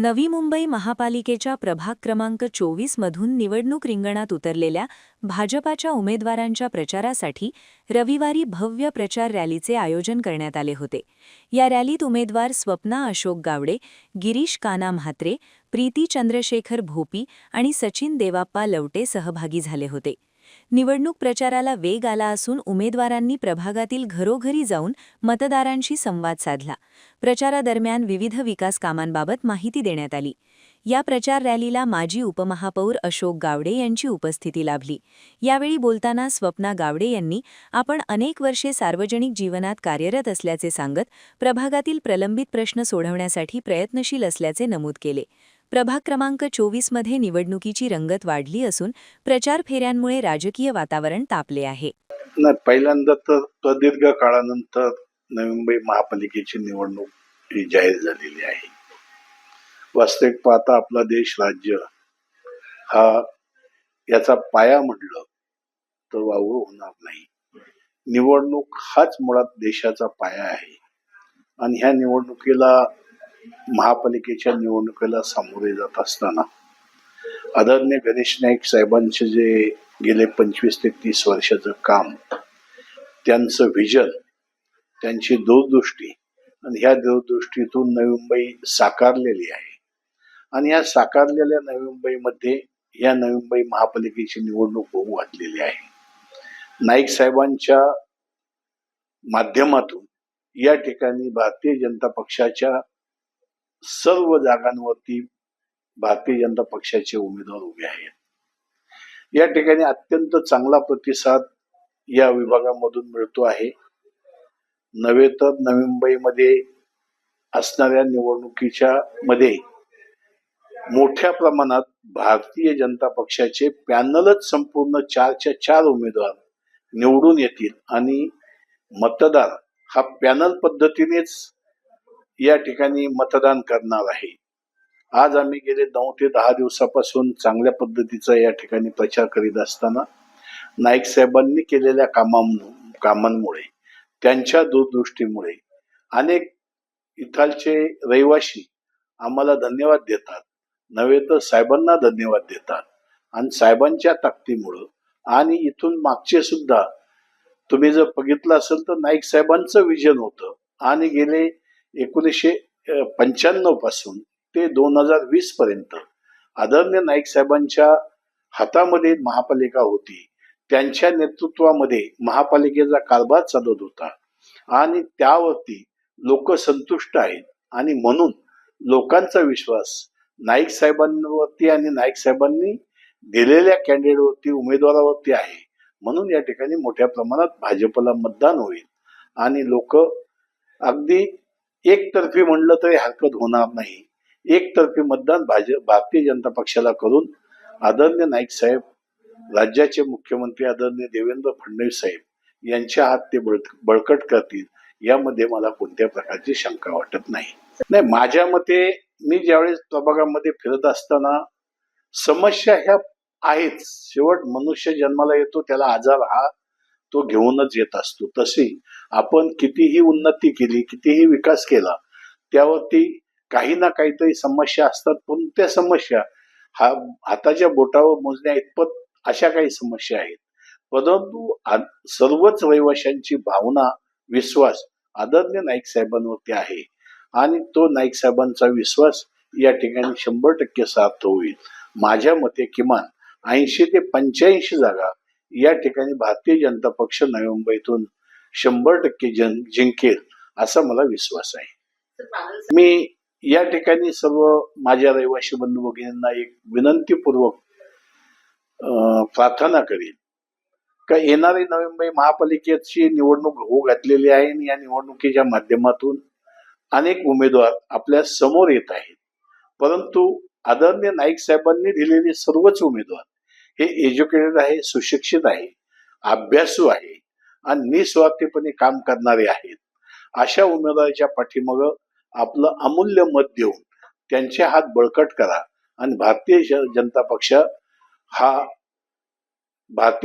नवी मुंबई महापालिकेच्या प्रभाग क्रमांक 24 मधून निवडणूक रिंगणात उतरलेल्या भाजपाच्या उमेदवारांच्या प्रचारासाठी रविवारी भव्य प्रचार रॅलीचे आयोजन करण्यात आले होते. या रॅलीत उमेदवार स्वप्ना अशोक गावडे, गिरीश काना म्हात्रे, प्रीती चंद्रशेखर भोपी आणि सचिन देवाप्पा लवटे सहभागी झाले होते. निवडणूक प्रचाराला वेग आला असून उमेदवारांनी प्रभागातील घरोघरी जाऊन मतदारांशी संवाद साधला. प्रचारादरम्यान विविध विकास कामांबाबत माहिती देण्यात आली. या प्रचार रॅलीला माजी उपमहापौर अशोक गावडे यांची उपस्थिती लाभली. यावेळी बोलताना स्वप्ना गावडे यांनी आपण अनेक वर्षे सार्वजनिक जीवनात कार्यरत असल्याचे सांगत प्रभागातील प्रलंबित प्रश्न सोडवण्यासाठी प्रयत्नशील असल्याचे नमूद केले. प्रभाग क्रमांक 24 मध्ये निवडणुकीची रंगत वाढली असून प्रचार फेऱ्यांमुळे राजकीय वातावरण तापले आहे. पहिल्यांदा तर प्रदीर्घ काळानंतर नवी मुंबई महापालिकेची निवडणूक ही जाहीर झालेली आहे. वास्तविक पाहता आपला देश राज्य हा याचा पाया म्हटलं तर वावग होणार नाही. निवडणूक हाच मुळात देशाचा पाया आहे आणि ह्या निवडणुकीला महापालिकेच्या निवडणुकीला सामोरे जात असताना आदरणीय गणेश नाईक साहेबांचे जे गेले 25 ते 30 वर्षाचं काम, त्यांचं व्हिजन, त्यांची दूरदृष्टी आणि ह्या दूरदृष्टीतून नवी मुंबई साकारलेली आहे. आणि या साकारलेल्या नवी मुंबईमध्ये या नवी मुंबई महापालिकेची निवडणूक होऊ घातलेली आहे. नाईक साहेबांच्या माध्यमातून या ठिकाणी भारतीय जनता पक्षाच्या सर्व जागांवरती भारतीय जनता पक्षाचे उमेदवार उभे आहेत. या ठिकाणी अत्यंत चांगला प्रतिसाद या विभागामधून मिळतो आहे. नव्हे तर नवी मुंबईमध्ये असणाऱ्या निवडणुकीच्या मध्ये मोठ्या प्रमाणात भारतीय जनता पक्षाचे पॅनलच संपूर्ण 4च्या 4 उमेदवार निवडून येतील आणि मतदार हा पॅनल पद्धतीनेच या ठिकाणी मतदान करणार आहे. आज आम्ही गेले 9 ते 10 दिवसापासून चांगल्या पद्धतीचा या ठिकाणी प्रचार करीत असताना नाईक साहेबांनी केलेल्या कामांमुळे, त्यांच्या दूरदृष्टीमुळे अनेक इथालचे रहिवासी आम्हाला धन्यवाद देतात, नव्हे तर साहेबांना धन्यवाद देतात. आणि साहेबांच्या ताकदीमुळं आणि इथून मागचे सुद्धा तुम्ही जर बघितलं असेल तर नाईक साहेबांचं विजन होतं आणि गेले 1995 पासून ते 2020 पर्यंत आदरणीय नाईक साहेबांच्या हातामध्ये महापालिका होती. त्यांच्या नेतृत्वामध्ये महापालिकेचा कारभार चालत होता आणि त्यावरती लोक संतुष्ट आहेत आणि म्हणून लोकांचा विश्वास नाईक साहेबांवरती आणि नाईक साहेबांनी दिलेल्या कॅन्डिडेटवरती, उमेदवारावरती आहे. म्हणून या ठिकाणी मोठ्या प्रमाणात भाजपला मतदान होईल आणि लोक अगदी एकतर्फी म्हणलं तरी हरकत होणार नाही, एकतर्फी मतदान भारतीय जनता पक्षाला करून आदरणीय नाईक साहेब, राज्याचे मुख्यमंत्री आदरणीय देवेंद्र फडणवीस साहेब यांच्या हात ते बळकट करतील यामध्ये मला कोणत्या प्रकारची शंका वाटत नाही. माझ्या मते मी ज्यावेळेस प्रभागामध्ये फिरत असताना समस्या ह्या आहेच. शेवट मनुष्य जन्माला येतो, त्याला आजार हा तो घेऊनच येत असतो. तशी आपण कितीही उन्नती केली, कितीही विकास केला, त्यावरती काही ना काहीतरी समस्या असतात. पण त्या समस्या हाताच्या बोटावर मोजण्या इतपत अशा काही समस्या आहेत. परंतु सर्वच रहिवाशांची भावना, विश्वास आदरणीय नाईक साहेबांवरती आहे आणि तो नाईक साहेबांचा विश्वास या ठिकाणी 100% सार्थ होईल. माझ्या मते किमान 80 ते 85 जागा या ठिकाणी भारतीय जनता पक्ष नवी मुंबईतून 100% जिंकेल असा मला विश्वास आहे. मी या ठिकाणी सर्व माझ्या रहिवासी बंधू भगिनींना एक विनंतीपूर्वक प्रार्थना करेन का येणारी नवी मुंबई महापालिकेची निवडणूक होऊ घातलेली आहे आणि या निवडणुकीच्या माध्यमातून अनेक उमेदवार आपल्या समोर येत आहेत. परंतु आदरणीय नाईक साहेबांनी दिलेले सर्वच उमेदवार हे एज्युकेटेड आहे, सुशिक्षित आहे, अभ्यासू आहे आणि निस्वार्थीपणे काम करणारे आहेत. अशा उमेदवाराच्या पाठीमागं आपलं अमूल्य मत देऊन त्यांचे हात बळकट करा आणि भारतीय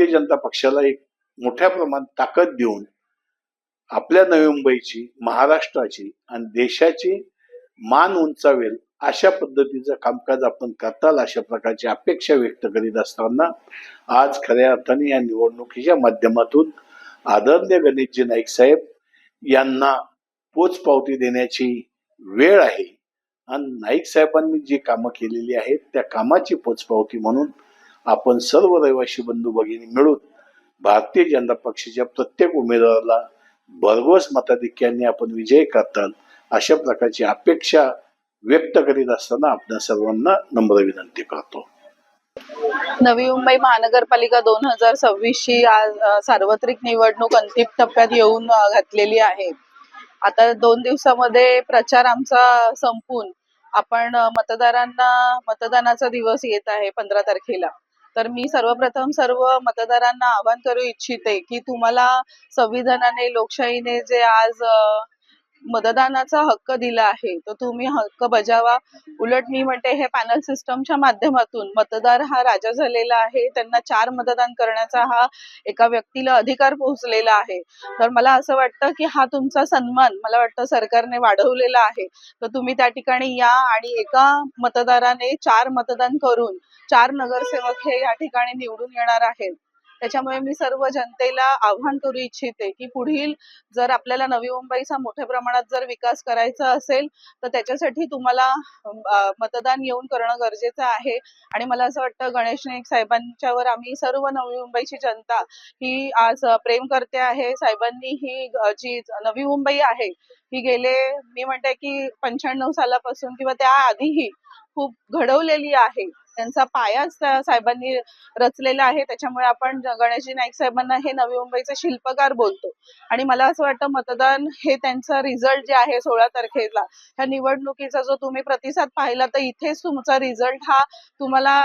जनता पक्षाला एक मोठ्या प्रमाणात ताकद देऊन आपल्या नवी मुंबईची, महाराष्ट्राची आणि देशाची मान उंचावेल अशा पद्धतीचं कामकाज आपण करताल अशा प्रकारची अपेक्षा व्यक्त करीत असताना आज खऱ्या अर्थाने या निवडणुकीच्या माध्यमातून आदरणीय गणेशजी नाईक साहेब यांना पोचपावती देण्याची वेळ आहे आणि नाईक साहेबांनी जी कामं केलेली आहेत त्या कामाची पोचपावती म्हणून आपण सर्व रहिवासी बंधू भगिनी मिळून भारतीय जनता पक्षाच्या प्रत्येक उमेदवाराला भरघोस मताधिक्याने आपण विजय करताल अशा प्रकारची अपेक्षा व्यक्त करीत असताना आपल्या सर्वांना नम्र विनंती करतो. नवी मुंबई महानगरपालिका 2026 ची आज सार्वत्रिक निवडणूक अंतिम टप्प्यात येऊन घातलेली आहे. आता 2 दिवसामध्ये प्रचार आमचा संपून आपण मतदारांना मतदानाचा दिवस येत आहे 15 तारखेला. तर मी सर्वप्रथम सर्व मतदारांना आवाहन करू इच्छिते की तुम्हाला संविधानाने लोकशाहीने जे आज मतदानाचा हक्क दिला आहे तो तुम्ही हक्क बजावा. उलट मी म्हणते हे पॅनल सिस्टमच्या माध्यमातून मतदार हा राजा झालेला आहे. त्यांना 4 मतदान करण्याचा हा एका व्यक्तीला अधिकार पोहोचलेला आहे. तर मला असं वाटतं की हा तुमचा सन्मान मला वाटतं सरकारने वाढवलेला आहे. तर तुम्ही त्या ठिकाणी या आणि एका मतदाराने 4 मतदान करून 4 नगरसेवक हे या ठिकाणी निवडून येणार आहेत. त्याच्यामुळे मी सर्व जनतेला आव्हान करू इच्छिते की पुढील जर आपल्याला नवी मुंबईचा मोठ्या प्रमाणात जर विकास करायचा असेल तर त्याच्यासाठी तुम्हाला मतदान येऊन करणं गरजेचं आहे. आणि मला असं वाटतं गणेश नाईक साहेबांच्यावर आम्ही सर्व नवी मुंबईची जनता ही आज प्रेम करते आहे. साहेबांनी ही जी नवी मुंबई आहे ही गेले मी म्हणते की 95 सालापासून किंवा त्या आधीही खूप घडवलेली आहे. त्यांचा पायाच त्या साहेबांनी रचलेला आहे. त्याच्यामुळे आपण गणेशजी नाईक साहेबांना हे नवी मुंबईचे शिल्पकार बोलतो. आणि मला असं वाटतं मतदान हे त्यांचा रिझल्ट जे आहे 16 तारखेला ह्या निवडणुकीचा जो तुम्ही प्रतिसाद पाहिला तर इथेच तुमचा रिझल्ट हा तुम्हाला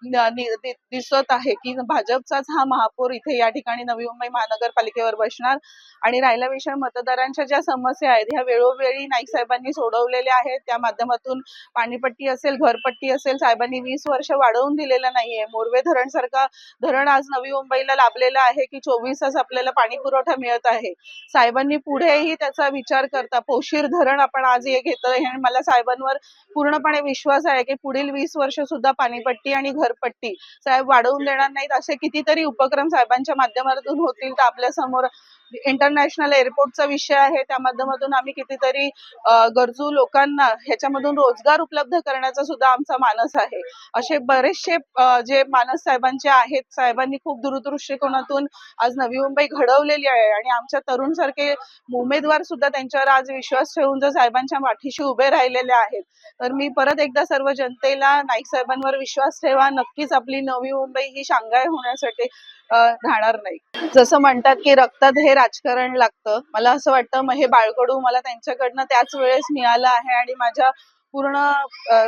दिसत आहे की भाजपचाच हा महापौर इथे या ठिकाणी नवी मुंबई महानगरपालिकेवर बसणार. आणि राहिला विषय मतदारांच्या ज्या समस्या आहेत ह्या वेळोवेळी नाईक साहेबांनी सोडवलेल्या आहेत. त्या माध्यमातून पाणीपट्टी असेल घरपट्टी असेल साहेबांनी 20 वर्ष वाढवून दिलेलं नाहीये. मोरवे धरण सारखा धरण आज नवी मुंबईला लाभलेलं आहे की 24 तास आपल्याला पाणी पुरवठा मिळत आहे. साहेबांनी पुढेही त्याचा विचार करता पोशीर धरण आपण आज हे घेतोय आणि मला साहेबांवर पूर्णपणे विश्वास आहे की पुढील 20 वर्ष सुद्धा पाणीपट्टी आणि घरपट्टी साहेब वाढवून देणार नाहीत. असे कितीतरी उपक्रम साहेबांच्या माध्यमातून होतील. तर आपल्या समोर इंटरनॅशनल एअरपोर्टचा विषय आहे त्या माध्यमातून आम्ही कितीतरी गरजू लोकांना ह्याच्यामधून रोजगार उपलब्ध करण्याचा सुद्धा आमचा मानस आहे. असे बरेचसे जे मानस साहेबांचे आहेत. साहेबांनी खूप दूरदृष्टिकोनातून आज नवी मुंबई घडवलेली आहे आणि आमच्या तरुण सारखे उमेदवार सुद्धा त्यांच्यावर आज विश्वास ठेवून जर साहेबांच्या पाठीशी उभे राहिलेले आहेत. तर मी परत एकदा सर्व जनतेला नाईक साहेबांवर विश्वास ठेवा. नक्कीच आपली नवी मुंबई ही शांघाय होण्यासाठी राहणार नाही. जसं म्हणतात की रक्तात हे राजकारण लागतं. मला असं वाटतं मग हे बाळकडू मला त्यांच्याकडनं त्याच वेळेस मिळालं आहे आणि माझ्या पूर्ण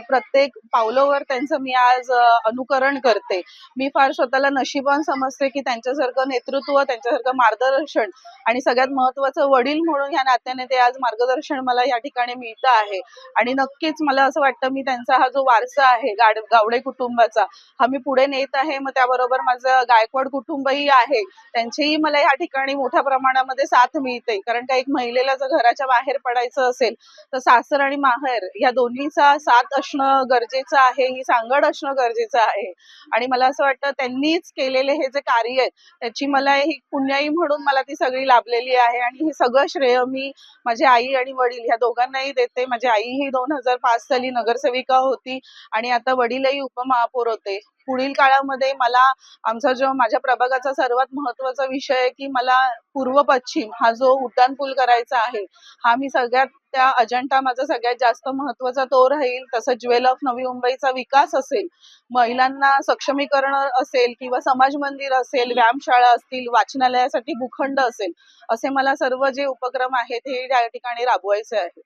प्रत्येक पावलावर त्यांचं मी आज अनुकरण करते. मी फार स्वतःला नशिबान समजते की त्यांच्यासारखं नेतृत्व त्यांच्यासारखं मार्गदर्शन आणि सगळ्यात महत्वाचं वडील म्हणून ह्या नात्याने ते आज मार्गदर्शन मला या ठिकाणी मिळतं आहे. आणि नक्कीच मला असं वाटतं मी त्यांचा हा जो वारसा आहे गावडे कुटुंबाचा हा मी पुढे नेत आहे. मग त्याबरोबर माझं गायकवाड कुटुंबही आहे. त्यांचीही मला या ठिकाणी मोठ्या प्रमाणामध्ये साथ मिळते. कारण का एक महिलेला जर घराच्या बाहेर पडायचं असेल तर सासर आणि माहेर या दोन्हीचा साथ असणं गरजेचं आहे. ही सांगड असणं गरजेचं आहे. आणि मला असं वाटतं त्यांनीच केलेले हे जे कार्य आहे त्याची मला ही पुण्याई म्हणून मला ती सगळी लाभलेली आहे. आणि हे सगळं श्रेय मी माझी आई आणि वडील ह्या दोघांनाही देते. माझी आई ही 2005 साली नगरसेविका होती आणि आता वडीलही उपमहापौर होते. पुढील काळामध्ये मला आमचा जो माझ्या प्रभागाचा सर्वात महत्वाचा विषय आहे की मला पूर्व पश्चिम हा जो उड्डाणपूल करायचा आहे हा मी सगळ्यात त्या अजंठा माझा सगळ्यात जास्त महत्वाचा तो राहील. तसंच ज्वेल ऑफ नवी मुंबईचा विकास असेल, महिलांना सक्षमीकरण असेल किंवा समाज मंदिर असेल, व्यायामशाळा असतील, वाचनालयासाठी भूखंड असेल, असे मला सर्व जे उपक्रम आहेत हे या ठिकाणी राबवायचे आहे.